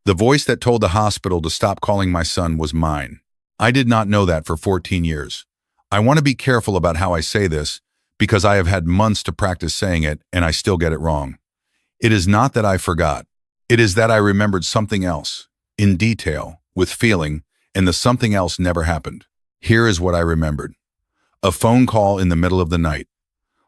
The voice that told the hospital to stop calling my son was mine. I did not know that for 14 years. I want to be careful about how I say this because I have had months to practice saying it and I still get it wrong. It is not that I forgot. It is that I remembered something else, in detail, with feeling, and the something else never happened. Here is what I remembered. A phone call in the middle of the night.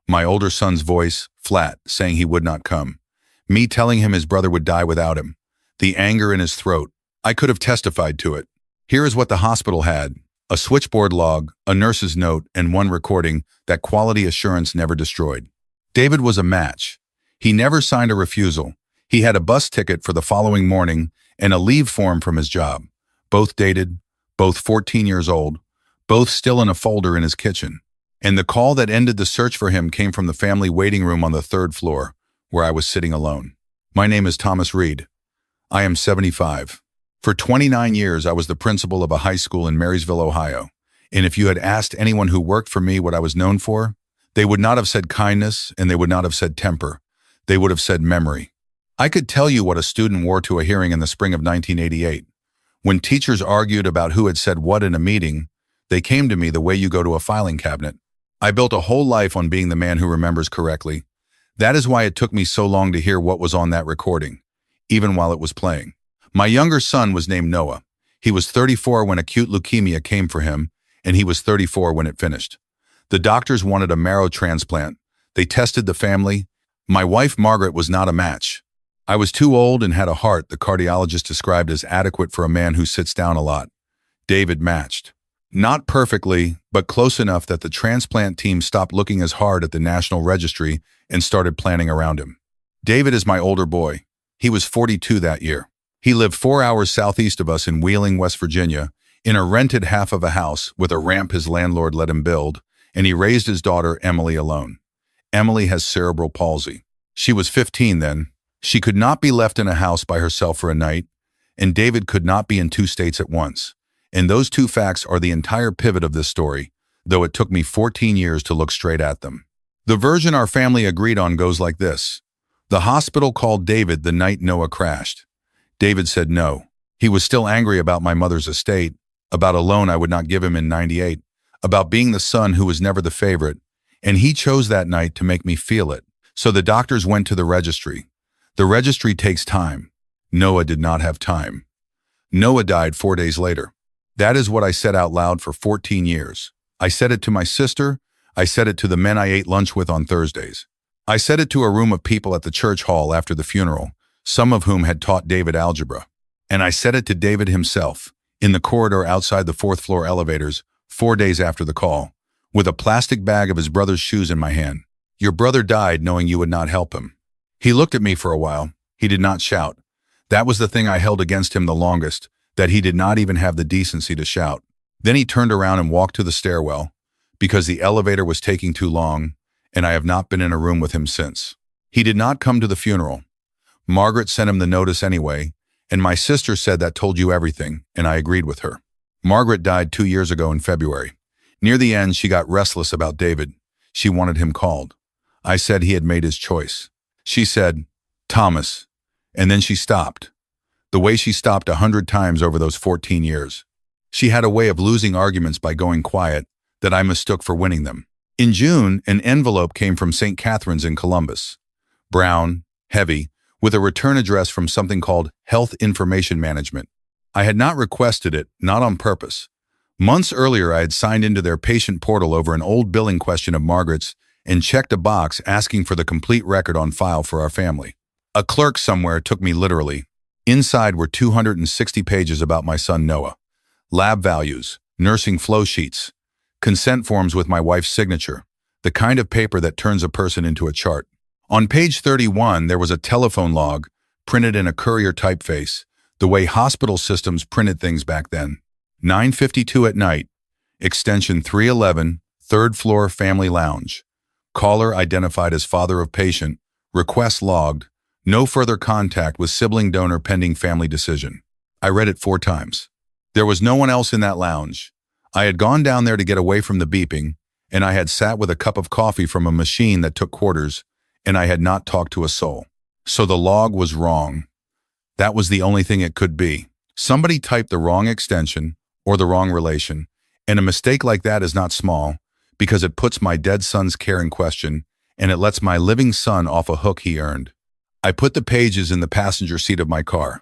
My older son's voice, flat, saying he would not come. Me telling him his brother would die without him. The anger in his throat. I could have testified to it. Here is what the hospital had. A switchboard log, a nurse's note, and one recording that quality assurance never destroyed. David was a match. He never signed a refusal. He had a bus ticket for the following morning and a leave form from his job. Both dated, both 14 years old, both still in a folder in his kitchen. And the call that ended the search for him came from the family waiting room on the 3rd floor, where I was sitting alone. My name is Thomas Reed. I am 75. For 29 years, I was the principal of a high school in Marysville, Ohio. And if you had asked anyone who worked for me what I was known for, they would not have said kindness and they would not have said temper. They would have said memory. I could tell you what a student wore to a hearing in the spring of 1988. When teachers argued about who had said what in a meeting, they came to me the way you go to a filing cabinet. I built a whole life on being the man who remembers correctly. That is why it took me so long to hear what was on that recording, even while it was playing. My younger son was named Noah. He was 34 when acute leukemia came for him, and he was 34 when it finished. The doctors wanted a marrow transplant. They tested the family. My wife, Margaret, was not a match. I was too old and had a heart the cardiologist described as adequate for a man who sits down a lot. David matched. Not perfectly, but close enough that the transplant team stopped looking as hard at the National Registry and started planning around him. David is my older boy. He was 42 that year. He lived 4 hours southeast of us in Wheeling, West Virginia, in a rented half of a house with a ramp his landlord let him build, and he raised his daughter, Emily, alone. Emily has cerebral palsy. She was 15 then. She could not be left in a house by herself for a night, and David could not be in 2 states at once. And those 2 facts are the entire pivot of this story, though it took me 14 years to look straight at them. The version our family agreed on goes like this. The hospital called David the night Noah crashed. David said no. He was still angry about my mother's estate, about a loan I would not give him in '98, about being the son who was never the favorite, and he chose that night to make me feel it. So the doctors went to the registry. The registry takes time. Noah did not have time. Noah died 4 days later. That is what I said out loud for 14 years. I said it to my sister. I said it to the men I ate lunch with on Thursdays. I said it to a room of people at the church hall after the funeral, some of whom had taught David algebra. And I said it to David himself, in the corridor outside the 4th floor elevators, 4 days after the call, with a plastic bag of his brother's shoes in my hand. Your brother died knowing you would not help him. He looked at me for a while. He did not shout. That was the thing I held against him the longest, that he did not even have the decency to shout. Then he turned around and walked to the stairwell, because the elevator was taking too long, and I have not been in a room with him since. He did not come to the funeral. Margaret sent him the notice anyway, and my sister said that told you everything, and I agreed with her. Margaret died 2 years ago in February. Near the end, she got restless about David. She wanted him called. I said he had made his choice. She said, Thomas, and then she stopped. The way she stopped 100 times over those 14 years. She had a way of losing arguments by going quiet that I mistook for winning them. In June, an envelope came from St. Catherine's in Columbus. Brown, heavy, with a return address from something called Health Information Management. I had not requested it, not on purpose. Months earlier, I had signed into their patient portal over an old billing question of Margaret's and checked a box asking for the complete record on file for our family. A clerk somewhere took me literally. Inside were 260 pages about my son Noah. Lab values, nursing flow sheets, consent forms with my wife's signature, the kind of paper that turns a person into a chart. On page 31, there was a telephone log, printed in a courier typeface, the way hospital systems printed things back then. 9:52 at night, extension 311, 3rd floor family lounge. Caller identified as father of patient, request logged, no further contact with sibling donor pending family decision. I read it 4 times. There was no one else in that lounge. I had gone down there to get away from the beeping, and I had sat with a cup of coffee from a machine that took quarters, and I had not talked to a soul. So the log was wrong. That was the only thing it could be. Somebody typed the wrong extension or the wrong relation, and a mistake like that is not small because it puts my dead son's care in question and it lets my living son off a hook he earned. I put the pages in the passenger seat of my car.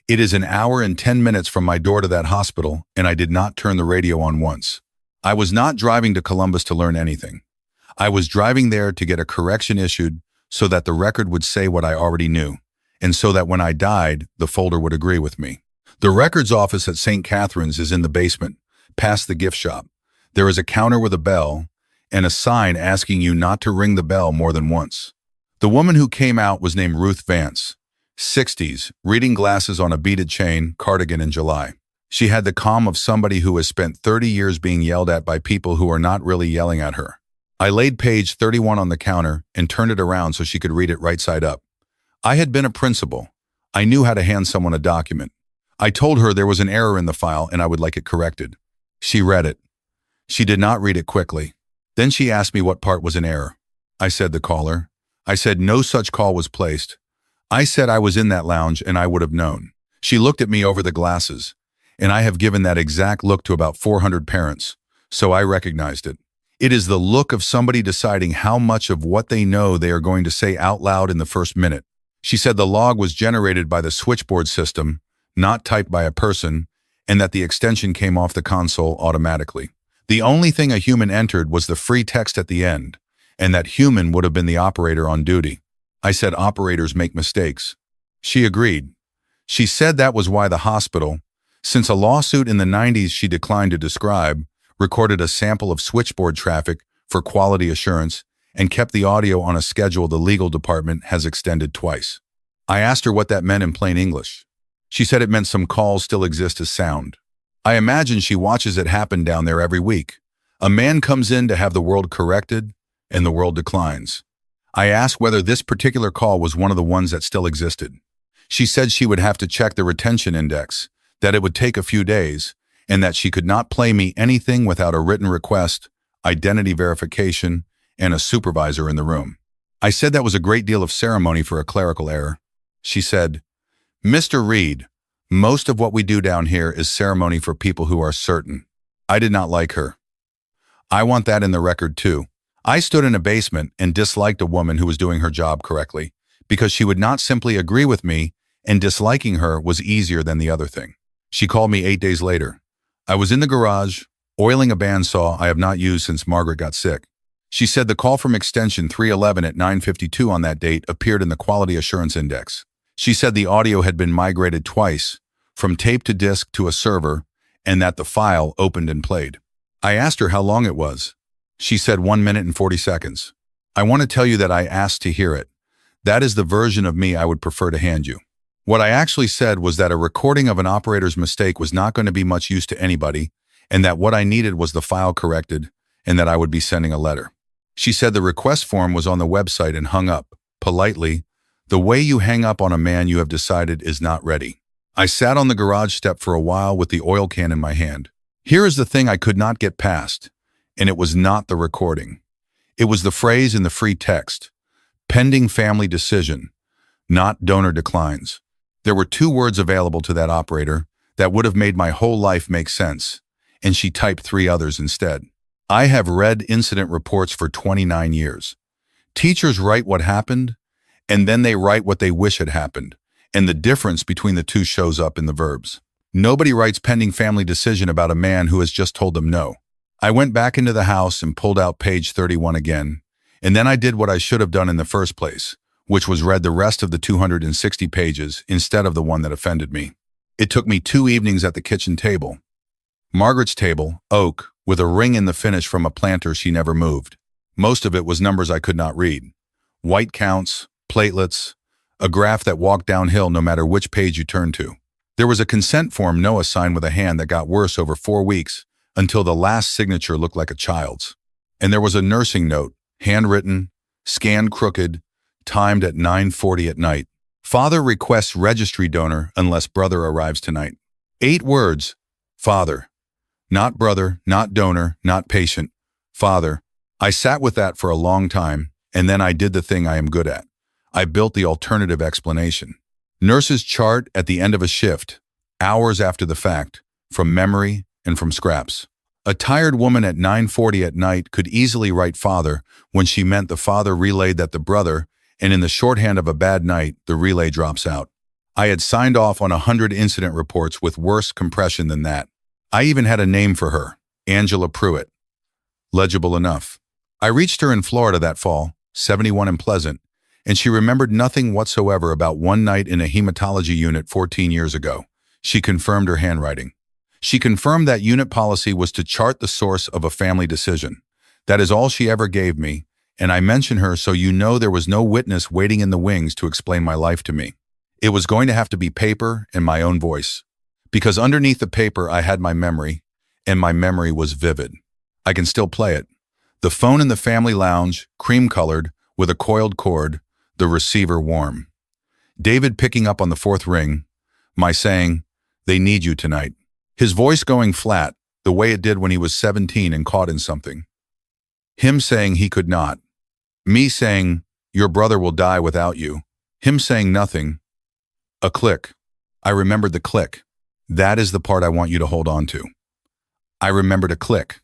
It is an hour and 10 minutes from my door to that hospital, and I did not turn the radio on once. I was not driving to Columbus to learn anything. I was driving there to get a correction issued so that the record would say what I already knew, and so that when I died, the folder would agree with me. The records office at St. Catherine's is in the basement, past the gift shop. There is a counter with a bell and a sign asking you not to ring the bell more than once. The woman who came out was named Ruth Vance, 60s, reading glasses on a beaded chain, cardigan in July. She had the calm of somebody who has spent 30 years being yelled at by people who are not really yelling at her. I laid page 31 on the counter and turned it around so she could read it right side up. I had been a principal. I knew how to hand someone a document. I told her there was an error in the file and I would like it corrected. She read it. She did not read it quickly. Then she asked me what part was in error. I said the caller. I said no such call was placed. I said I was in that lounge and I would have known. She looked at me over the glasses, and I have given that exact look to about 400 parents, so I recognized it. It is the look of somebody deciding how much of what they know they are going to say out loud in the first minute. She said the log was generated by the switchboard system, not typed by a person, and that the extension came off the console automatically. The only thing a human entered was the free text at the end, and that human would have been the operator on duty. I said operators make mistakes. She agreed. She said that was why the hospital, since a lawsuit in the 90s she declined to describe, recorded a sample of switchboard traffic for quality assurance and kept the audio on a schedule the legal department has extended twice. I asked her what that meant in plain English. She said it meant some calls still exist as sound. I imagine she watches it happen down there every week. A man comes in to have the world corrected, and the world declines. I asked whether this particular call was one of the ones that still existed. She said she would have to check the retention index, that it would take a few days, and that she could not play me anything without a written request, identity verification, and a supervisor in the room. I said that was a great deal of ceremony for a clerical error. She said, "Mr. Reed, most of what we do down here is ceremony for people who are certain." I did not like her. I want that in the record too. I stood in a basement and disliked a woman who was doing her job correctly because she would not simply agree with me, and disliking her was easier than the other thing. She called me 8 days later. I was in the garage, oiling a bandsaw I have not used since Margaret got sick. She said the call from extension 311 at 9:52 on that date appeared in the quality assurance index. She said the audio had been migrated twice, from tape to disc to a server, and that the file opened and played. I asked her how long it was. She said 1 minute and 40 seconds. I want to tell you that I asked to hear it. That is the version of me I would prefer to hand you. What I actually said was that a recording of an operator's mistake was not going to be much use to anybody, and that what I needed was the file corrected, and that I would be sending a letter. She said the request form was on the website and hung up, politely, the way you hang up on a man you have decided is not ready. I sat on the garage step for a while with the oil can in my hand. Here is the thing I could not get past, and it was not the recording. It was the phrase in the free text, pending family decision, not donor declines. There were 2 words available to that operator that would have made my whole life make sense, and she typed 3 others instead. I have read incident reports for 29 years. Teachers write what happened, and then they write what they wish had happened, and the difference between the 2 shows up in the verbs. Nobody writes pending family decision about a man who has just told them no. I went back into the house and pulled out page 31 again, and then I did what I should have done in the first place, which was read the rest of the 260 pages instead of the one that offended me. It took me 2 evenings at the kitchen table. Margaret's table, oak, with a ring in the finish from a planter she never moved. Most of it was numbers I could not read. White counts, platelets, a graph that walked downhill no matter which page you turned to. There was a consent form Noah signed with a hand that got worse over 4 weeks, until the last signature looked like a child's. And there was a nursing note, handwritten, scanned crooked, timed at 9:40 at night. Father requests registry donor unless brother arrives tonight. 8 words. Father. Not brother, not donor, not patient. Father. I sat with that for a long time, and then I did the thing I am good at. I built the alternative explanation. Nurses chart at the end of a shift, hours after the fact, from memory and from scraps. A tired woman at 9:40 at night could easily write father when she meant the father relayed that the brother, and in the shorthand of a bad night, the relay drops out. I had signed off on 100 incident reports with worse compression than that. I even had a name for her, Angela Pruitt. Legible enough. I reached her in Florida that fall, 71 and Pleasant, and she remembered nothing whatsoever about one night in a hematology unit 14 years ago. She confirmed her handwriting. She confirmed that unit policy was to chart the source of a family decision. That is all she ever gave me, and I mention her so you know there was no witness waiting in the wings to explain my life to me. It was going to have to be paper and my own voice. Because underneath the paper I had my memory, and my memory was vivid. I can still play it. The phone in the family lounge, cream-colored, with a coiled cord, the receiver warm. David picking up on the fourth ring, my saying, "They need you tonight." His voice going flat, the way it did when he was 17 and caught in something. Him saying he could not. Me saying, "Your brother will die without you." Him saying nothing. A click. I remembered the click. That is the part I want you to hold on to. I remembered a click.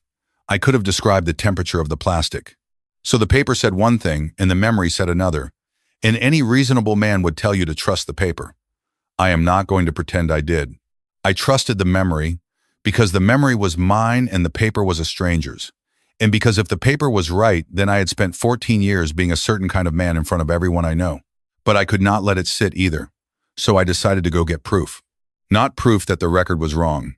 I could have described the temperature of the plastic. So the paper said one thing and the memory said another. And any reasonable man would tell you to trust the paper. I am not going to pretend I did. I trusted the memory because the memory was mine and the paper was a stranger's. And because if the paper was right, then I had spent 14 years being a certain kind of man in front of everyone I know. But I could not let it sit either. So I decided to go get proof. Not proof that the record was wrong.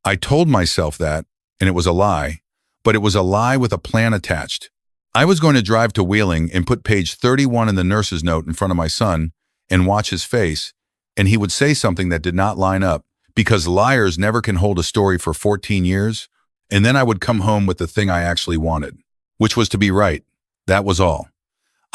I told myself that, and it was a lie, but it was a lie with a plan attached. I was going to drive to Wheeling and put page 31 in the nurse's note in front of my son and watch his face, and he would say something that did not line up, because liars never can hold a story for 14 years, and then I would come home with the thing I actually wanted, which was to be right. That was all.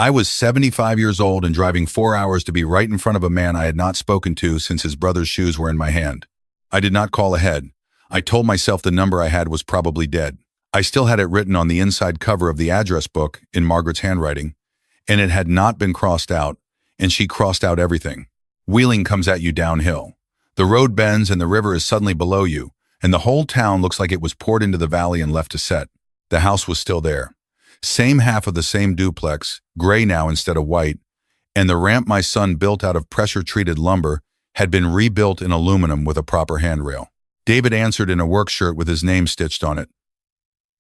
I was 75 years old and driving 4 hours to be right in front of a man I had not spoken to since his brother's shoes were in my hand. I did not call ahead. I told myself the number I had was probably dead. I still had it written on the inside cover of the address book in Margaret's handwriting, and it had not been crossed out, and she crossed out everything. Wheeling comes at you downhill. The road bends and the river is suddenly below you, and the whole town looks like it was poured into the valley and left to set. The house was still there. Same half of the same duplex, gray now instead of white, and the ramp my son built out of pressure-treated lumber had been rebuilt in aluminum with a proper handrail. David answered in a work shirt with his name stitched on it.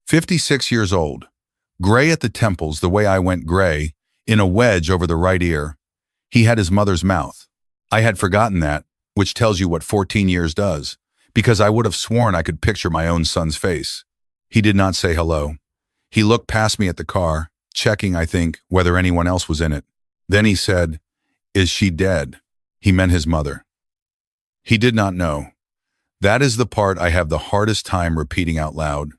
56 years old. Gray at the temples the way I went gray, in a wedge over the right ear. He had his mother's mouth. I had forgotten that, which tells you what 14 years does, because I would have sworn I could picture my own son's face. He did not say hello. He looked past me at the car, checking, I think, whether anyone else was in it. Then he said, "Is she dead?" He meant his mother. He did not know. That is the part I have the hardest time repeating out loud.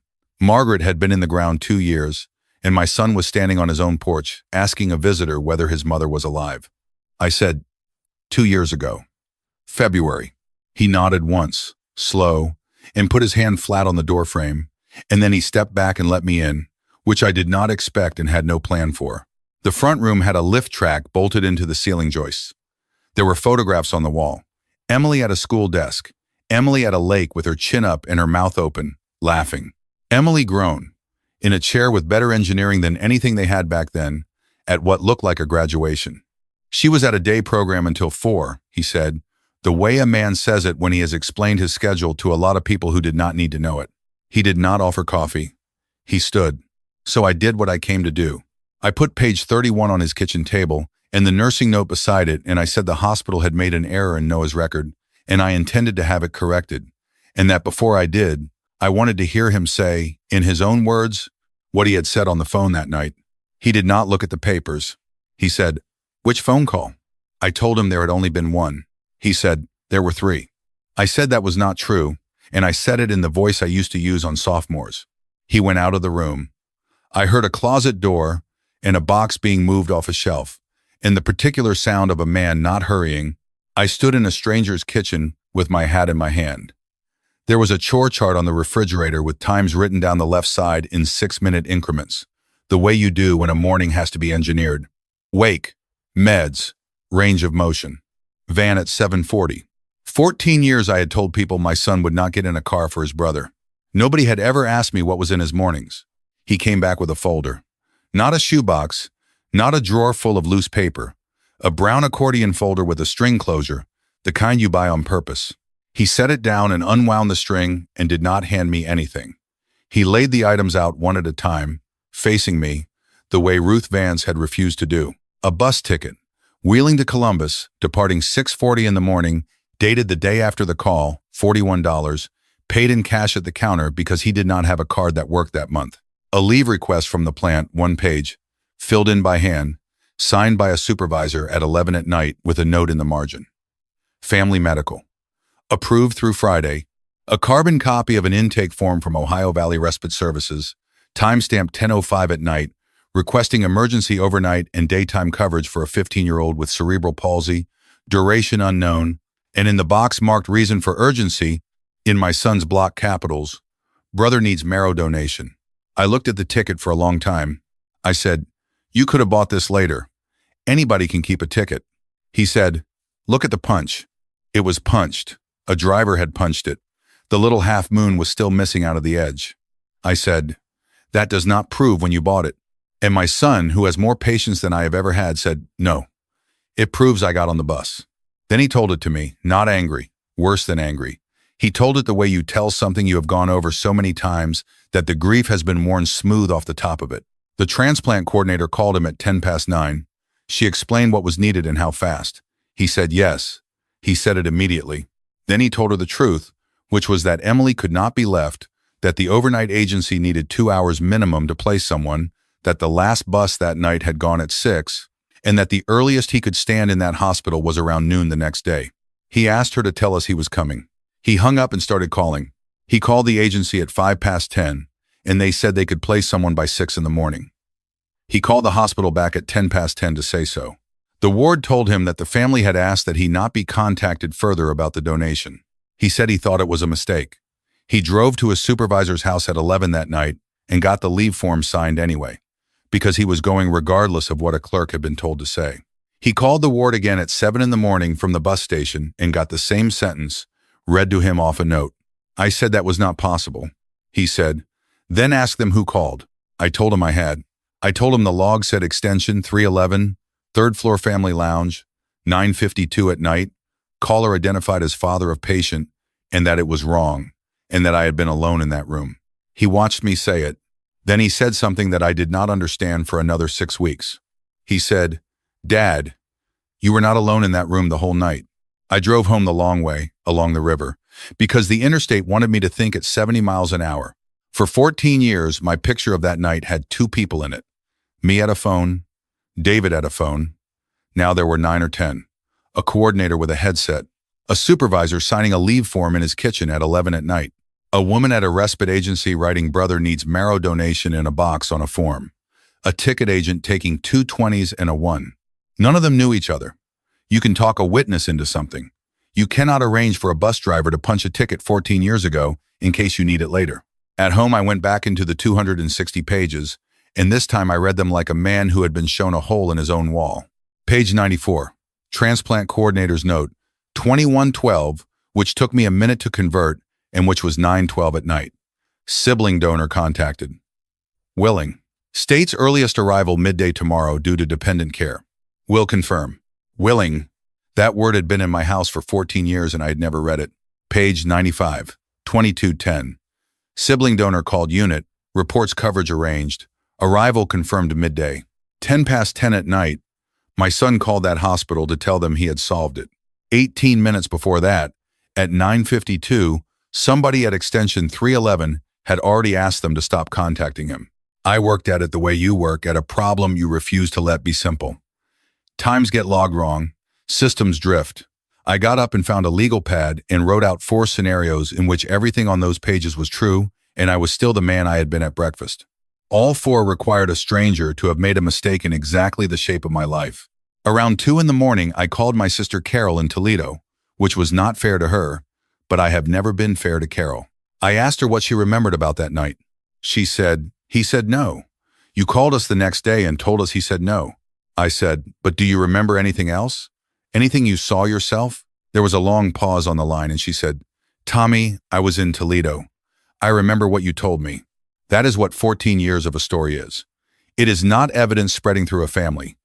Margaret had been in the ground 2 years, and my son was standing on his own porch, asking a visitor whether his mother was alive. I said, 2 years ago. February. He nodded once, slow, and put his hand flat on the doorframe, and then he stepped back and let me in, which I did not expect and had no plan for. The front room had a lift track bolted into the ceiling joists. There were photographs on the wall. Emily at a school desk. Emily at a lake with her chin up and her mouth open, laughing. Emily grown, in a chair with better engineering than anything they had back then, at what looked like a graduation. She was at a day program until 4, he said, the way a man says it when he has explained his schedule to a lot of people who did not need to know it. He did not offer coffee. He stood. So I did what I came to do. I put page 31 on his kitchen table and the nursing note beside it, and I said the hospital had made an error in Noah's record, and I intended to have it corrected, and that before I did, I wanted to hear him say, in his own words, what he had said on the phone that night. He did not look at the papers. He said, "Which phone call?" I told him there had only been one. He said, "There were 3. I said that was not true, and I said it in the voice I used to use on sophomores. He went out of the room. I heard a closet door and a box being moved off a shelf, and the particular sound of a man not hurrying. I stood in a stranger's kitchen with my hat in my hand. There was a chore chart on the refrigerator with times written down the left side in 6-minute increments, the way you do when a morning has to be engineered. Wake, meds, range of motion. Van at 7:40. 14 years I had told people my son would not get in a car for his brother. Nobody had ever asked me what was in his mornings. He came back with a folder. Not a shoebox, not a drawer full of loose paper. A brown accordion folder with a string closure, the kind you buy on purpose. He set it down and unwound the string and did not hand me anything. He laid the items out one at a time, facing me, the way Ruth Vance had refused to do. A bus ticket, wheeling to Columbus, departing 6:40 in the morning, dated the day after the call, $41, paid in cash at the counter because he did not have a card that worked that month. A leave request from the plant, 1 page, filled in by hand, signed by a supervisor at 11 at night with a note in the margin. Family medical. Approved through Friday. A carbon copy of an intake form from Ohio Valley Respite Services, timestamped 10:05 at night, requesting emergency overnight and daytime coverage for a 15-year-old with cerebral palsy, duration unknown, and in the box marked reason for urgency, in my son's block capitals, brother needs marrow donation. I looked at the ticket for a long time. I said, "You could have bought this later. Anybody can keep a ticket." He said, "Look at the punch." It was punched. A driver had punched it. The little half moon was still missing out of the edge. I said, "That does not prove when you bought it." And my son, who has more patience than I have ever had, said, "No, it proves I got on the bus." Then he told it to me, not angry, worse than angry. He told it the way you tell something you have gone over so many times that the grief has been worn smooth off the top of it. The transplant coordinator called him at 9:10. She explained what was needed and how fast. He said yes. He said it immediately. Then he told her the truth, which was that Emily could not be left, that the overnight agency needed 2 hours minimum to place someone, that the last bus that night had gone at 6, and that the earliest he could stand in that hospital was around noon the next day. He asked her to tell us he was coming. He hung up and started calling. He called the agency at 10:05, and they said they could place someone by 6 in the morning. He called the hospital back at 10:10 to say so. The ward told him that the family had asked that he not be contacted further about the donation. He said he thought it was a mistake. He drove to his supervisor's house at 11 that night and got the leave form signed anyway, because he was going regardless of what a clerk had been told to say. He called the ward again at 7 in the morning from the bus station and got the same sentence read to him off a note. I said that was not possible. He said, "Then ask them who called." I told him I had. I told him the log said extension 311, third floor family lounge, 9:52 at night, caller identified as father of patient, and that it was wrong, and that I had been alone in that room. He watched me say it. Then he said something that I did not understand for another 6 weeks. He said, "Dad, you were not alone in that room the whole night." I drove home the long way, along the river, because the interstate wanted me to think at 70 miles an hour. For 14 years, my picture of that night had 2 people in it. Me at a phone, David at a phone. Now there were 9 or 10. A coordinator with a headset. A supervisor signing a leave form in his kitchen at 11 at night. A woman at a respite agency writing brother needs marrow donation in a box on a form. A ticket agent taking 2 20s and a 1. None of them knew each other. You can talk a witness into something. You cannot arrange for a bus driver to punch a ticket 14 years ago in case you need it later. At home, I went back into the 260 pages, and this time I read them like a man who had been shown a hole in his own wall. Page 94. Transplant coordinator's note, 2112, which took me a minute to convert, and which was 9:12 at night. Sibling donor contacted. Willing. State's earliest arrival midday tomorrow due to dependent care. Will confirm. Willing. That word had been in my house for 14 years and I had never read it. Page 95. 2210. Sibling donor called unit. Reports coverage arranged. Arrival confirmed midday. 10:10 at night. My son called that hospital to tell them he had solved it. 18 minutes before that, at 9:52, somebody at extension 311 had already asked them to stop contacting him. I worked at it the way you work at a problem you refuse to let be simple. Times get logged wrong. Systems drift. I got up and found a legal pad and wrote out 4 scenarios in which everything on those pages was true, and I was still the man I had been at breakfast. All 4 required a stranger to have made a mistake in exactly the shape of my life. Around 2 in the morning, I called my sister Carol in Toledo, which was not fair to her, but I have never been fair to Carol. I asked her what she remembered about that night. She said, "He said no. You called us the next day and told us he said no." I said, "But do you remember anything else?" Anything you saw yourself? There was a long pause on the line and she said, Tommy, I was in Toledo. I remember what you told me. That is what 14 years of a story is. It is not evidence spreading through a family.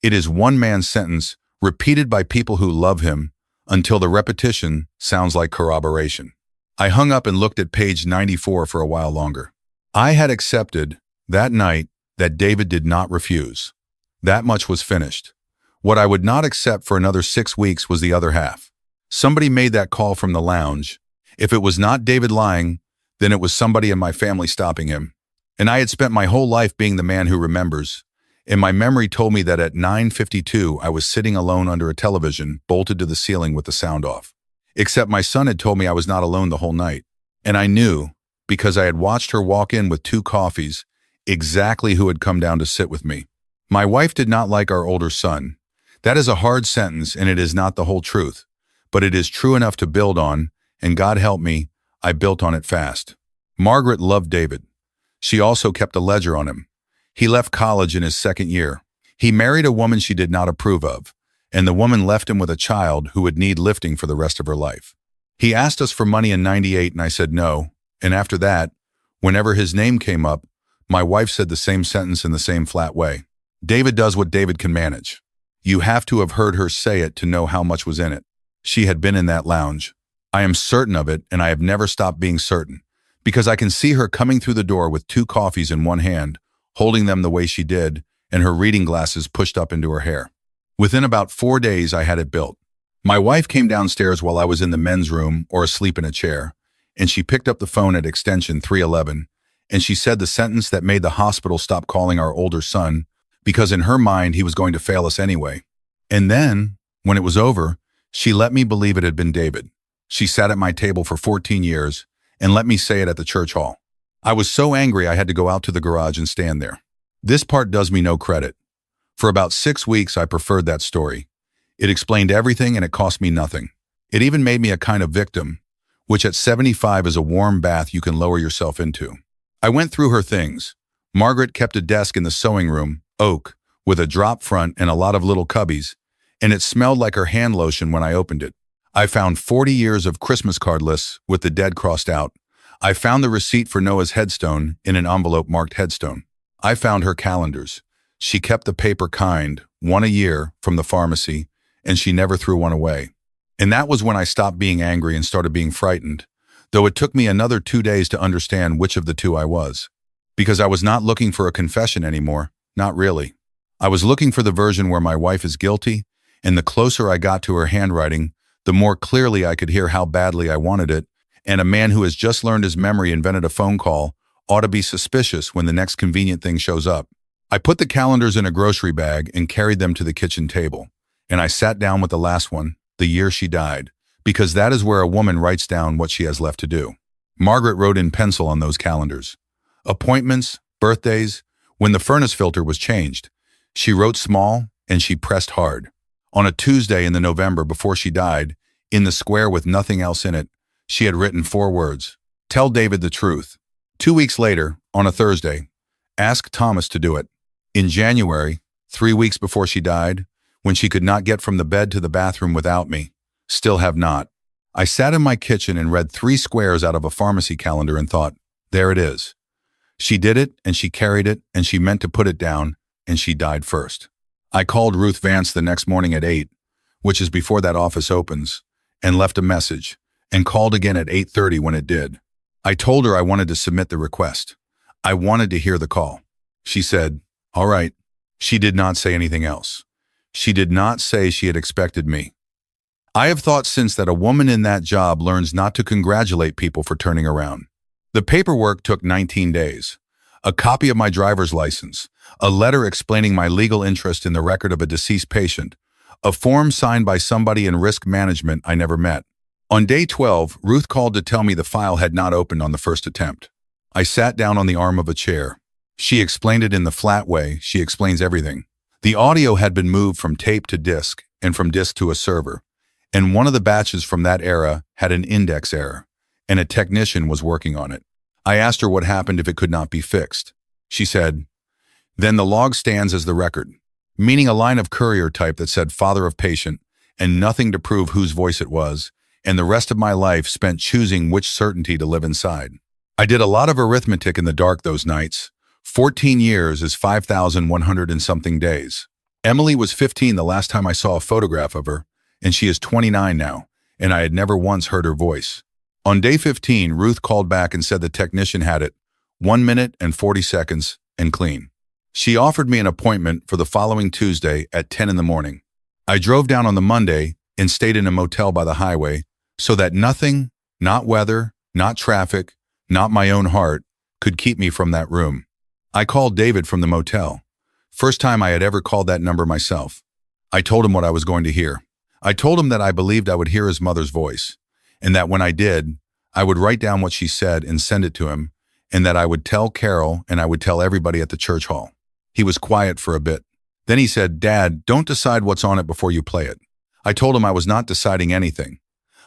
It is one man's sentence repeated by people who love him until the repetition sounds like corroboration. I hung up and looked at page 94 for a while longer. I had accepted that night that David did not refuse. That much was finished. What I would not accept for another 6 weeks was the other half. Somebody made that call from the lounge. If it was not David lying, then it was somebody in my family stopping him. And I had spent my whole life being the man who remembers. And my memory told me that at 9:52 I was sitting alone under a television, bolted to the ceiling with the sound off. Except my son had told me I was not alone the whole night. And I knew, because I had watched her walk in with 2 coffees, exactly who had come down to sit with me. My wife did not like our older son. That is a hard sentence and it is not the whole truth. But it is true enough to build on, and God help me, I built on it fast. Margaret loved David. She also kept a ledger on him. He left college in his 2nd year. He married a woman she did not approve of, and the woman left him with a child who would need lifting for the rest of her life. He asked us for money in '98 and I said no, and after that, whenever his name came up, my wife said the same sentence in the same flat way. David does what David can manage. You have to have heard her say it to know how much was in it. She had been in that lounge. I am certain of it, and I have never stopped being certain, because I can see her coming through the door with 2 coffees in one hand, holding them the way she did, and her reading glasses pushed up into her hair. Within about 4 days, I had it built. My wife came downstairs while I was in the men's room or asleep in a chair, and she picked up the phone at extension 311, and she said the sentence that made the hospital stop calling our older son, because in her mind, he was going to fail us anyway. And then, when it was over, she let me believe it had been David. She sat at my table for 14 years and let me say it at the church hall. I was so angry I had to go out to the garage and stand there. This part does me no credit. For about 6 weeks, I preferred that story. It explained everything and it cost me nothing. It even made me a kind of victim, which at 75 is a warm bath you can lower yourself into. I went through her things. Margaret kept a desk in the sewing room, oak, with a drop front and a lot of little cubbies, and it smelled like her hand lotion when I opened it. I found 40 years of Christmas card lists with the dead crossed out. I found the receipt for Noah's headstone in an envelope marked headstone. I found her calendars. She kept the paper kind, 1 a year, from the pharmacy, and she never threw one away. And that was when I stopped being angry and started being frightened, though it took me another 2 days to understand which of the 2 I was. Because I was not looking for a confession anymore, not really. I was looking for the version where my wife is guilty, and the closer I got to her handwriting, the more clearly I could hear how badly I wanted it, and a man who has just learned his memory invented a phone call ought to be suspicious when the next convenient thing shows up. I put the calendars in a grocery bag and carried them to the kitchen table, and I sat down with the last one, the year she died, because that is where a woman writes down what she has left to do. Margaret wrote in pencil on those calendars. Appointments, birthdays, when the furnace filter was changed. She wrote small and she pressed hard. On a Tuesday in the November before she died, in the square with nothing else in it, she had written 4 words. Tell David the truth. 2 weeks later, on a Thursday, ask Thomas to do it. In January, 3 weeks before she died, when she could not get from the bed to the bathroom without me, still have not. I sat in my kitchen and read 3 squares out of a pharmacy calendar and thought, there it is. She did it and she carried it and she meant to put it down and she died first. I called Ruth Vance the next morning at 8, which is before that office opens, and left a message, and called again at 8:30 when it did. I told her I wanted to submit the request. I wanted to hear the call. She said, all right. She did not say anything else. She did not say she had expected me. I have thought since that a woman in that job learns not to congratulate people for turning around. The paperwork took 19 days. A copy of my driver's license, a letter explaining my legal interest in the record of a deceased patient, a form signed by somebody in risk management I never met. On day 12, Ruth called to tell me the file had not opened on the first attempt. I sat down on the arm of a chair. She explained it in the flat way she explains everything. The audio had been moved from tape to disc and from disc to a server, and one of the batches from that era had an index error, and a technician was working on it. I asked her what happened if it could not be fixed. She said, then the log stands as the record, meaning a line of courier type that said father of patient, and nothing to prove whose voice it was, and the rest of my life spent choosing which certainty to live inside. I did a lot of arithmetic in the dark those nights. 14 years is 5,100 and something days. Emily was 15 the last time I saw a photograph of her, and she is 29 now, and I had never once heard her voice. On day 15, Ruth called back and said the technician had it, 1 minute and 40 seconds, and clean. She offered me an appointment for the following Tuesday at 10 in the morning. I drove down on the Monday and stayed in a motel by the highway so that nothing, not weather, not traffic, not my own heart, could keep me from that room. I called David from the motel. First time I had ever called that number myself. I told him what I was going to hear. I told him that I believed I would hear his mother's voice, and that when I did, I would write down what she said and send it to him, and that I would tell Carol and I would tell everybody at the church hall. He was quiet for a bit. Then he said, "Dad, don't decide what's on it before you play it." I told him I was not deciding anything.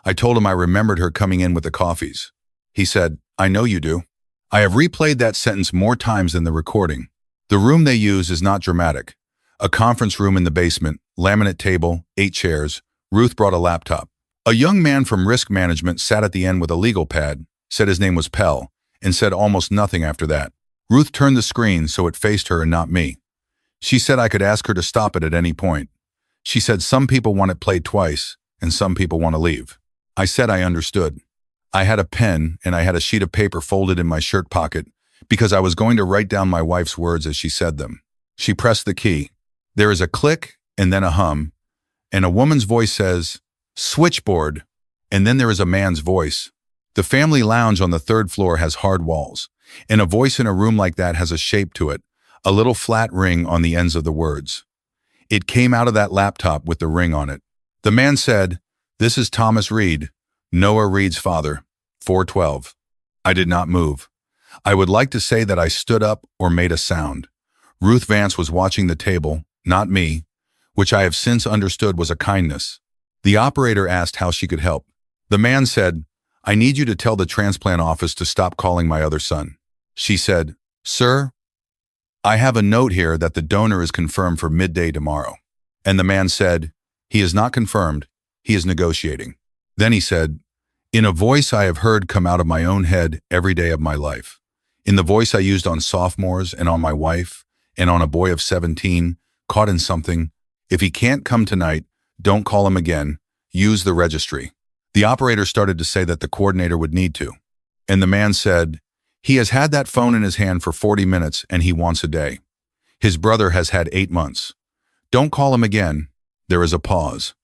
I told him I remembered her coming in with the coffees. He said, "I know you do." I have replayed that sentence more times than the recording. The room they use is not dramatic. A conference room in the basement, laminate table, 8 chairs. Ruth brought a laptop. A young man from risk management sat at the end with a legal pad, said his name was Pell, and said almost nothing after that. Ruth turned the screen so it faced her and not me. She said I could ask her to stop it at any point. She said some people want it played twice, and some people want to leave. I said I understood. I had a pen and I had a sheet of paper folded in my shirt pocket because I was going to write down my wife's words as she said them. She pressed the key. There is a click and then a hum, and a woman's voice says, "Switchboard," and then there is a man's voice. The family lounge on the 3rd floor has hard walls, and a voice in a room like that has a shape to it, a little flat ring on the ends of the words. It came out of that laptop with the ring on it. The man said, "This is Thomas Reed, Noah Reed's father, 412. I did not move. I would like to say that I stood up or made a sound. Ruth Vance was watching the table, not me, which I have since understood was a kindness. The operator asked how she could help. The man said, "I need you to tell the transplant office to stop calling my other son." She said, "Sir, I have a note here that the donor is confirmed for midday tomorrow." And the man said, "He is not confirmed. He is negotiating." Then he said, "In a voice I have heard come out of my own head every day of my life, in the voice I used on sophomores and on my wife and on a boy of 17, caught in something, if he can't come tonight, don't call him again, use the registry." The operator started to say that the coordinator would need to. And the man said, "He has had that phone in his hand for 40 minutes and he wants a day. His brother has had 8 months. Don't call him again." There is a pause.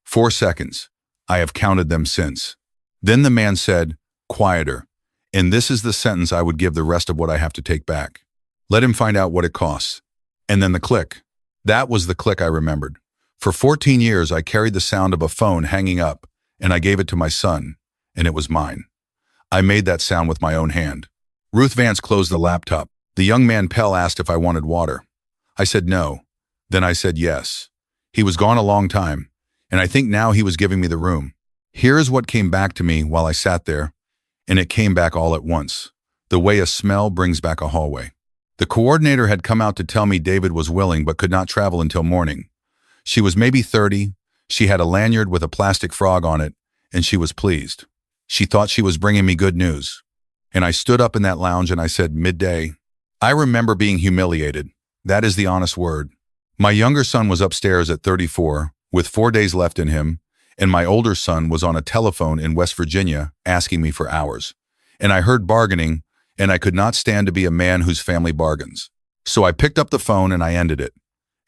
4 seconds. I have counted them since. Then the man said, quieter, and this is the sentence I would give the rest of what I have to take back. "Let him find out what it costs." And then the click. That was the click I remembered. For 14 years, I carried the sound of a phone hanging up, and I gave it to my son, and it was mine. I made that sound with my own hand. Ruth Vance closed the laptop. The young man Pell asked if I wanted water. I said no. Then I said yes. He was gone a long time, and I think now he was giving me the room. Here is what came back to me while I sat there, and it came back all at once, the way a smell brings back a hallway. The coordinator had come out to tell me David was willing but could not travel until morning. She was maybe 30, she had a lanyard with a plastic frog on it, and she was pleased. She thought she was bringing me good news. And I stood up in that lounge and I said, "Midday." I remember being humiliated. That is the honest word. My younger son was upstairs at 34, with 4 days left in him, and my older son was on a telephone in West Virginia asking me for hours. And I heard bargaining, and I could not stand to be a man whose family bargains. So I picked up the phone and I ended it.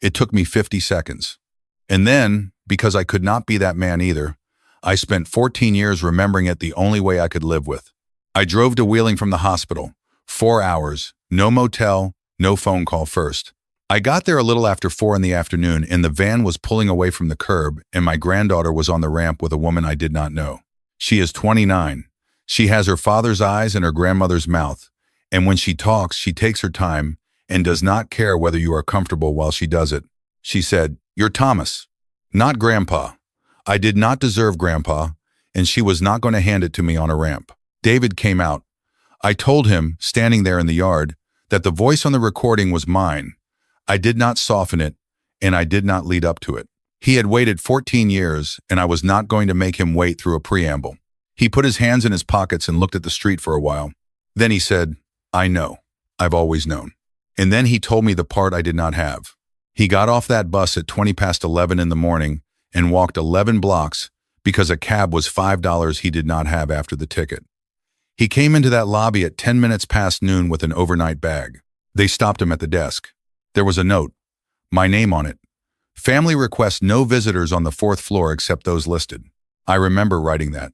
It took me 50 seconds. And then, because I could not be that man either, I spent 14 years remembering it the only way I could live with. I drove to Wheeling from the hospital. 4 hours, no motel, no phone call first. I got there a little after 4 in the afternoon, and the van was pulling away from the curb, and my granddaughter was on the ramp with a woman I did not know. She is 29. She has her father's eyes and her grandmother's mouth, and when she talks, she takes her time and does not care whether you are comfortable while she does it. She said, "You're Thomas, not Grandpa." I did not deserve Grandpa, and she was not going to hand it to me on a ramp. David came out. I told him, standing there in the yard, that the voice on the recording was mine. I did not soften it, and I did not lead up to it. He had waited 14 years, and I was not going to make him wait through a preamble. He put his hands in his pockets and looked at the street for a while. Then he said, "I know. I've always known." And then he told me the part I did not have. He got off that bus at 20 past 11 in the morning and walked 11 blocks because a cab was $5 he did not have after the ticket. He came into that lobby at 10 minutes past noon with an overnight bag. They stopped him at the desk. There was a note, my name on it. Family requests no visitors on the 4th floor except those listed. I remember writing that.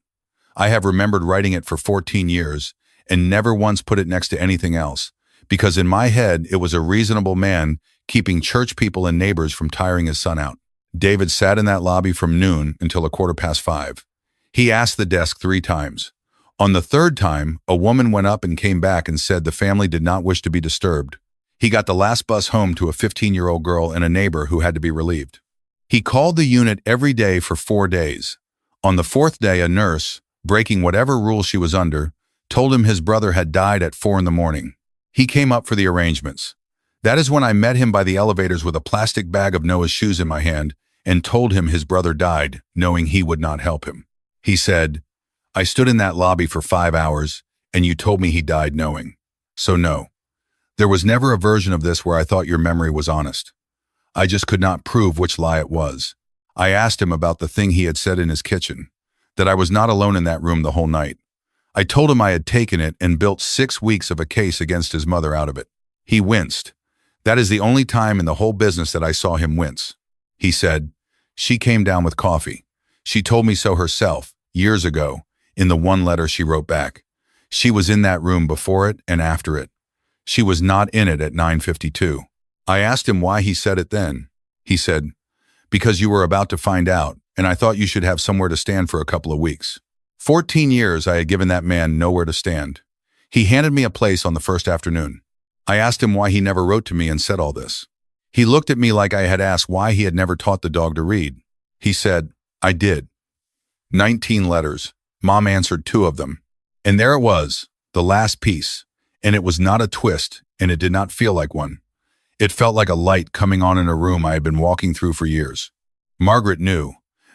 I have remembered writing it for 14 years and never once put it next to anything else, because in my head it was a reasonable man keeping church people and neighbors from tiring his son out. David sat in that lobby from noon until 5:15. He asked the desk 3 times. On the 3rd time, a woman went up and came back and said the family did not wish to be disturbed. He got the last bus home to a 15-year-old girl and a neighbor who had to be relieved. He called the unit every day for 4 days. On the 4th day, a nurse, breaking whatever rule she was under, told him his brother had died at 4 in the morning. He came up for the arrangements. That is when I met him by the elevators with a plastic bag of Noah's shoes in my hand and told him his brother died, knowing he would not help him. He said, "I stood in that lobby for 5 hours, and you told me he died knowing. So no. There was never a version of this where I thought your memory was honest. I just could not prove which lie it was." I asked him about the thing he had said in his kitchen, that I was not alone in that room the whole night. I told him I had taken it and built 6 weeks of a case against his mother out of it. He winced. That is the only time in the whole business that I saw him wince. He said, "She came down with coffee. She told me so herself, years ago, in the one letter she wrote back. She was in that room before it and after it. She was not in it at 9:52. I asked him why he said it then. He said, "Because you were about to find out, and I thought you should have somewhere to stand for a couple of weeks." 14 years I had given that man nowhere to stand. He handed me a place on the first afternoon. I asked him why he never wrote to me and said all this. He looked at me like I had asked why he had never taught the dog to read. He said, "I did. 19 letters. Mom answered 2 of them. And there it was, the last piece. And it was not a twist, and it did not feel like one. It felt like a light coming on in a room I had been walking through for years. Margaret knew.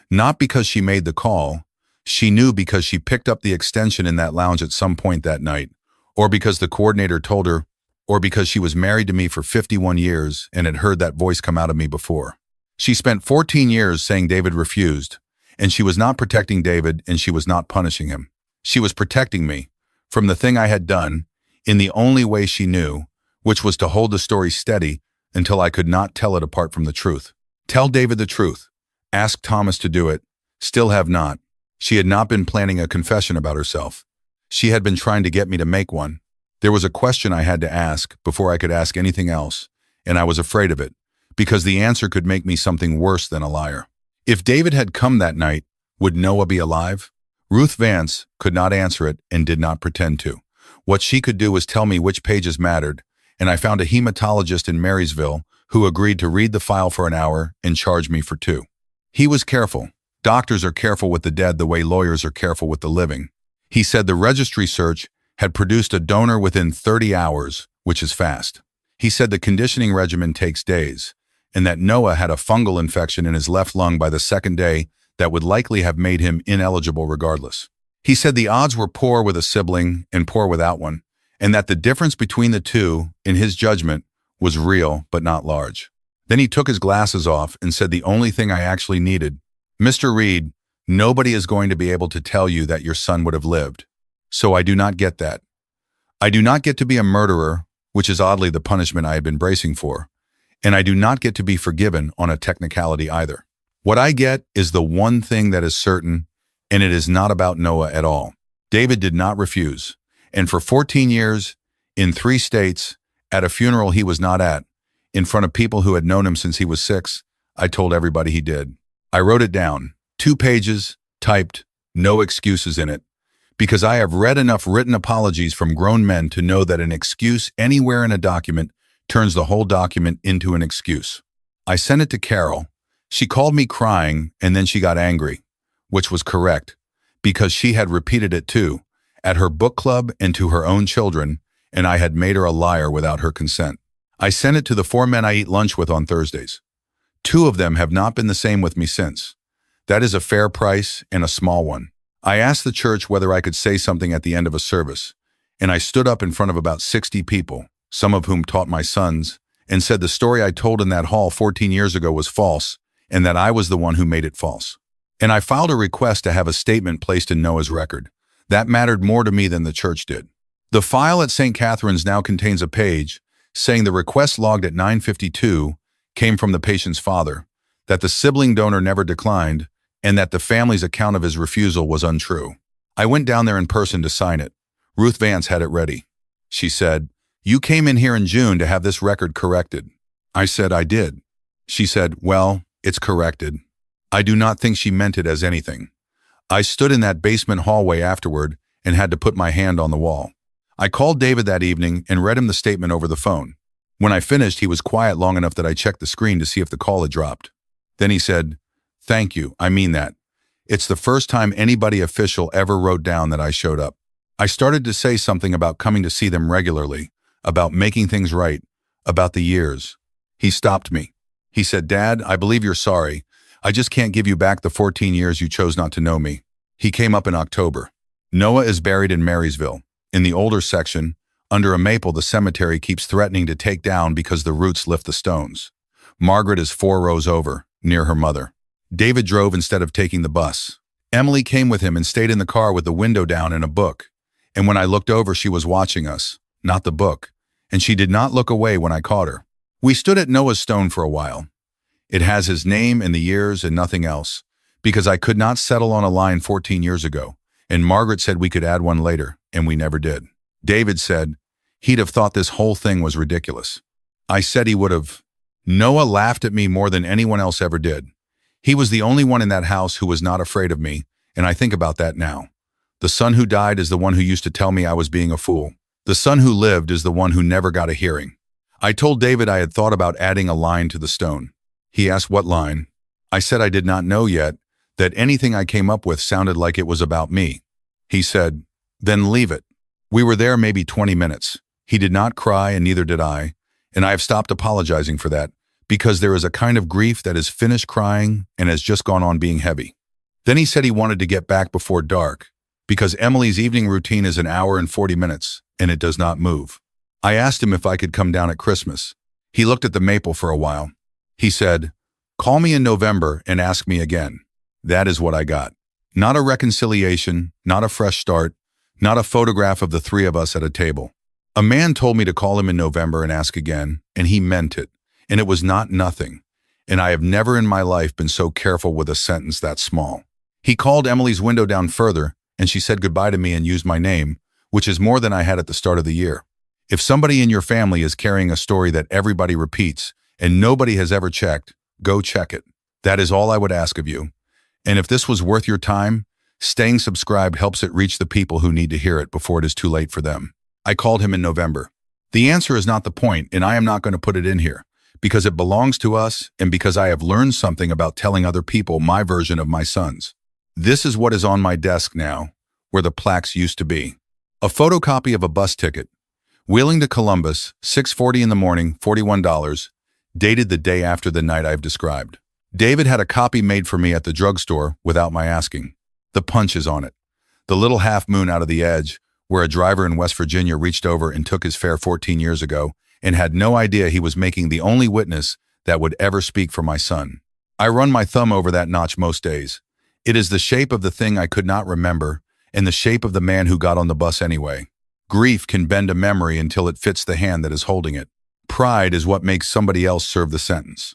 Not because she made the call. She knew because she picked up the extension in that lounge at some point that night, or because the coordinator told her, or because she was married to me for 51 years and had heard that voice come out of me before. She spent 14 years saying David refused, and she was not protecting David and she was not punishing him. She was protecting me from the thing I had done in the only way she knew, which was to hold the story steady until I could not tell it apart from the truth. Tell David the truth. Ask Thomas to do it. Still have not. She had not been planning a confession about herself. She had been trying to get me to make one. There was a question I had to ask before I could ask anything else, and I was afraid of it, because the answer could make me something worse than a liar. If David had come that night, would Noah be alive? Ruth Vance could not answer it and did not pretend to. What she could do was tell me which pages mattered, and I found a hematologist in Marysville who agreed to read the file for an hour and charge me for 2. He was careful. Doctors are careful with the dead the way lawyers are careful with the living. He said the registry search had produced a donor within 30 hours, which is fast. He said the conditioning regimen takes days, and that Noah had a fungal infection in his left lung by the 2nd day that would likely have made him ineligible regardless. He said the odds were poor with a sibling and poor without one, and that the difference between the two, in his judgment, was real but not large. Then he took his glasses off and said the only thing I actually needed, "Mr. Reed, nobody is going to be able to tell you that your son would have lived. So I do not get that. I do not get to be a murderer, which is oddly the punishment I had been bracing for, and I do not get to be forgiven on a technicality either. What I get is the one thing that is certain, and it is not about Noah at all." David did not refuse, and for 14 years, in 3 states, at a funeral he was not at, in front of people who had known him since he was 6, I told everybody he did. I wrote it down, 2 pages, typed, no excuses in it, because I have read enough written apologies from grown men to know that an excuse anywhere in a document turns the whole document into an excuse. I sent it to Carol. She called me crying, and then she got angry, which was correct, because she had repeated it too, at her book club and to her own children, and I had made her a liar without her consent. I sent it to the 4 men I eat lunch with on Thursdays. 2 of them have not been the same with me since. That is a fair price and a small one. I asked the church whether I could say something at the end of a service, and I stood up in front of about 60 people, some of whom taught my sons, and said the story I told in that hall 14 years ago was false, and that I was the one who made it false. And I filed a request to have a statement placed in Noah's record. That mattered more to me than the church did. The file at St. Catherine's now contains a page saying the request logged at 9:52 came from the patient's father, that the sibling donor never declined, and that the family's account of his refusal was untrue. I went down there in person to sign it. Ruth Vance had it ready. She said, "You came in here in June to have this record corrected." I said I did. She said, "Well, it's corrected." I do not think she meant it as anything. I stood in that basement hallway afterward and had to put my hand on the wall. I called David that evening and read him the statement over the phone. When I finished, he was quiet long enough that I checked the screen to see if the call had dropped. Then he said, "Thank you, I mean that. It's the first time anybody official ever wrote down that I showed up." I started to say something about coming to see them regularly, about making things right, about the years. He stopped me. He said, "Dad, I believe you're sorry. I just can't give you back the 14 years you chose not to know me." He came up in October. Noah is buried in Marysville. In the older section, under a maple the cemetery keeps threatening to take down because the roots lift the stones. Margaret is 4 rows over, near her mother. David drove instead of taking the bus. Emily came with him and stayed in the car with the window down and a book. And when I looked over, she was watching us, not the book, and she did not look away when I caught her. We stood at Noah's stone for a while. It has his name and the years and nothing else, because I could not settle on a line 14 years ago, and Margaret said we could add one later, and we never did. David said he'd have thought this whole thing was ridiculous. I said he would have. Noah laughed at me more than anyone else ever did. He was the only one in that house who was not afraid of me, and I think about that now. The son who died is the one who used to tell me I was being a fool. The son who lived is the one who never got a hearing. I told David I had thought about adding a line to the stone. He asked what line. I said I did not know yet, that anything I came up with sounded like it was about me. He said, "Then leave it." We were there maybe 20 minutes. He did not cry and neither did I, and I have stopped apologizing for that, because there is a kind of grief that is finished crying and has just gone on being heavy. Then he said he wanted to get back before dark, because Emily's evening routine is an hour and 40 minutes, and it does not move. I asked him if I could come down at Christmas. He looked at the maple for a while. He said, "Call me in November and ask me again." That is what I got. Not a reconciliation, not a fresh start, not a photograph of the 3 of us at a table. A man told me to call him in November and ask again, and he meant it, and it was not nothing. And I have never in my life been so careful with a sentence that small. He called Emily's window down further, and she said goodbye to me and used my name, which is more than I had at the start of the year. If somebody in your family is carrying a story that everybody repeats and nobody has ever checked, go check it. That is all I would ask of you. And if this was worth your time, staying subscribed helps it reach the people who need to hear it before it is too late for them. I called him in November. The answer is not the point, and I am not going to put it in here, because it belongs to us and because I have learned something about telling other people my version of my sons. This is what is on my desk now, where the plaques used to be. A photocopy of a bus ticket. Wheeling to Columbus, 6:40 in the morning, $41, dated the day after the night I've described. David had a copy made for me at the drugstore without my asking. The punch is on it. The little half moon out of the edge, where a driver in West Virginia reached over and took his fare 14 years ago and had no idea he was making the only witness that would ever speak for my son. I run my thumb over that notch most days. It is the shape of the thing I could not remember and the shape of the man who got on the bus anyway. Grief can bend a memory until it fits the hand that is holding it. Pride is what makes somebody else serve the sentence.